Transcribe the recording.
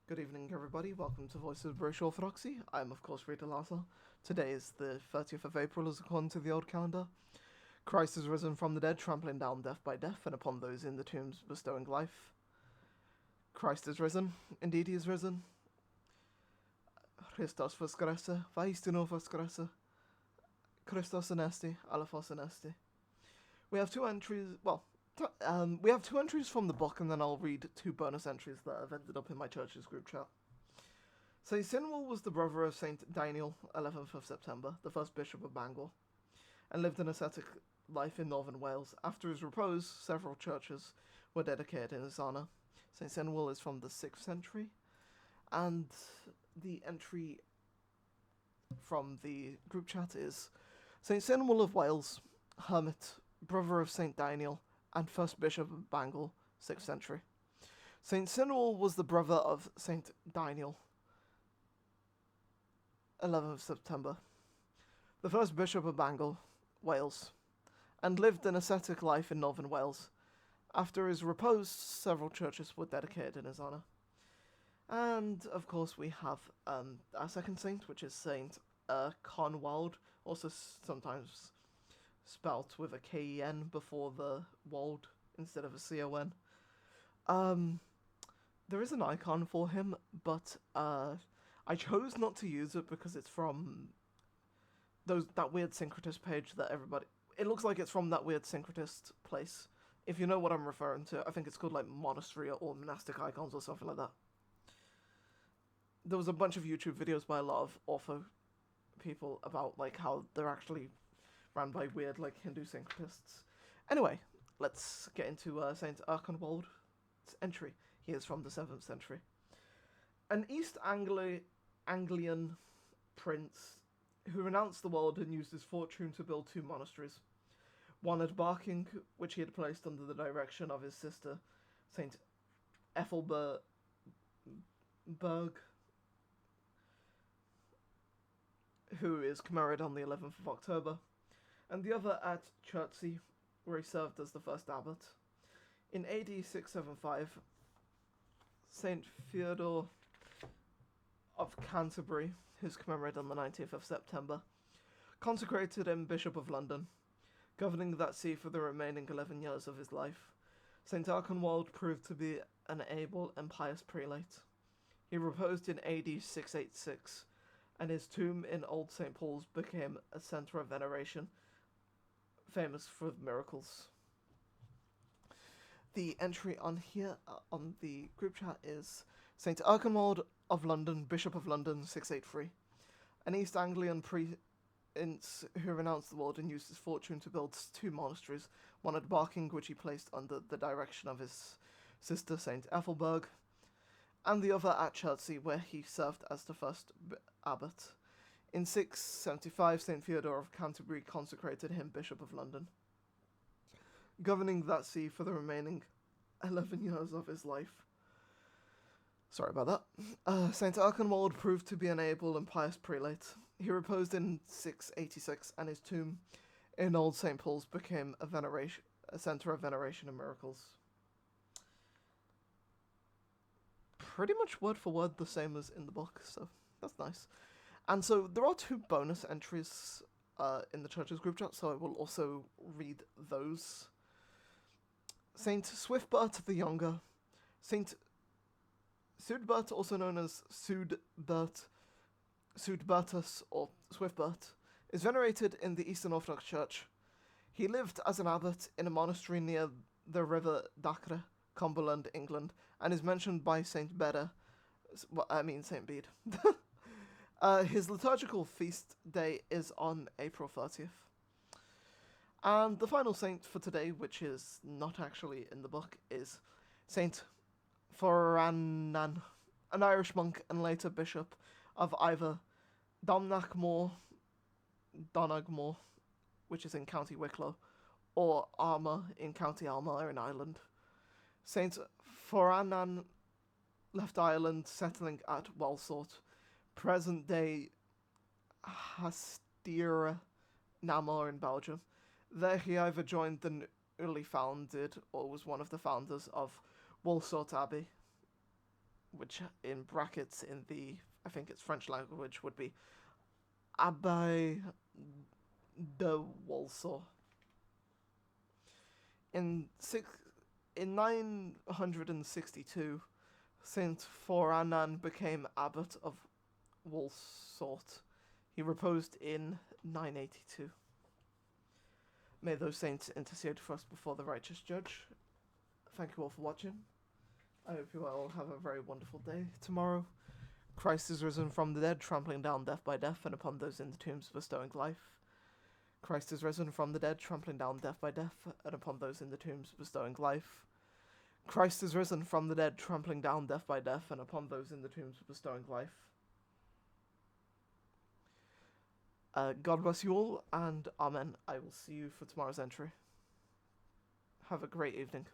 Good evening, everybody. Welcome to Voices of British Orthodoxy. I'm, of course, Rita Laza. Today is the 30th of April, as according to the old calendar. Christ is risen from the dead, trampling down death by death, and upon those in the tombs bestowing life. Christ is risen. Indeed, he is risen. Christos voskrese, vaistino voskrese. Christos anesti, alephos anesti. We have two entries, we have two entries from the book, and then I'll read two bonus entries that have ended up in my church's group chat. St. Sinwell was the brother of St. Daniel, 11th of September, the first bishop of Bangor, and lived an ascetic life in northern Wales. After his repose, several churches were dedicated in his honour. St. Sinwell is from the 6th century, and the entry from the group chat is St. Sinwell of Wales, hermit, brother of St. Daniel, and first bishop of Bangor, 6th century. St. Sinwell was the brother of St. Daniel, 11th of September, the first bishop of Bangor, Wales, and lived an ascetic life in northern Wales. After his repose, several churches were dedicated in his honour. And, of course, we have our second saint, which is St. Conwald, also sometimes spelt with a K-E-N before the Wald instead of a C-O-N. There is an icon for him, but I chose not to use it because it's from that weird syncretist page that everybody... It looks like it's from that weird syncretist place. If you know what I'm referring to, I think it's called like monastery or monastic icons or something like that. There was a bunch of YouTube videos by a lot of ortho people about like how they're actually ran by weird like Hindu syncretists. Anyway, let's get into Saint Erkenwald's entry. He is from the 7th century. An East Anglian prince who renounced the world and used his fortune to build two monasteries. One at Barking, which he had placed under the direction of his sister, Saint Ethelberg, who is commemorated on the 11th of October, and the other at Chertsey, where he served as the first abbot. In AD 675, Saint Theodore of Canterbury, who's commemorated on the 19th of September, consecrated him Bishop of London, governing that see for the remaining 11 years of his life. St. Erkenwald proved to be an able and pious prelate. He reposed in AD 686, and his tomb in Old St. Paul's became a centre of veneration, famous for miracles. The entry on here, on the group chat, is St. Erkenwald of London, Bishop of London, 683. An East Anglian prince who renounced the world and used his fortune to build two monasteries, one at Barking, which he placed under the direction of his sister, St. Ethelberg, and the other at Chertsey, where he served as the first abbot. In 675, St. Theodore of Canterbury consecrated him Bishop of London, governing that see for the remaining 11 years of his life. Sorry about that. St. Erkenwald proved to be an able and pious prelate. He reposed in 686, and his tomb in Old St. Paul's became a centre of veneration and miracles. Pretty much word for word the same as in the book, so that's nice. And so there are two bonus entries in the church's group chat, so I will also read those. Saint Swiftbert the Younger, Saint Sudbert, also known as Sudbertus or Swiftbert, is venerated in the Eastern Orthodox Church. He lived as an abbot in a monastery near the river Dacre, Cumberland, England, and is mentioned by Saint Bede. His liturgical feast day is on April 30th. And the final saint for today, which is not actually in the book, is Saint Forannan, an Irish monk and later bishop of either Domhnachmore, which is in County Wicklow, or Armagh in County Armagh in Ireland. Saint Forannan left Ireland, settling at Walsort, present-day Hastira Namur in Belgium. There he either joined the newly founded or was one of the founders of Walsort Abbey, which in brackets in the, I think it's French language, would be Abbaye de Walsall. In 962, Saint Foranan became abbot of Walsalt. He reposed in 982. May those saints intercede for us before the righteous judge. Thank you all for watching. I hope you all have a very wonderful day tomorrow. Christ is risen from the dead, trampling down death by death, and upon those in the tombs bestowing life. Christ is risen from the dead, trampling down death by death, and upon those in the tombs bestowing life. Christ is risen from the dead, trampling down death by death, and upon those in the tombs bestowing life. God bless you all, and Amen. I will see you for tomorrow's entry. Have a great evening.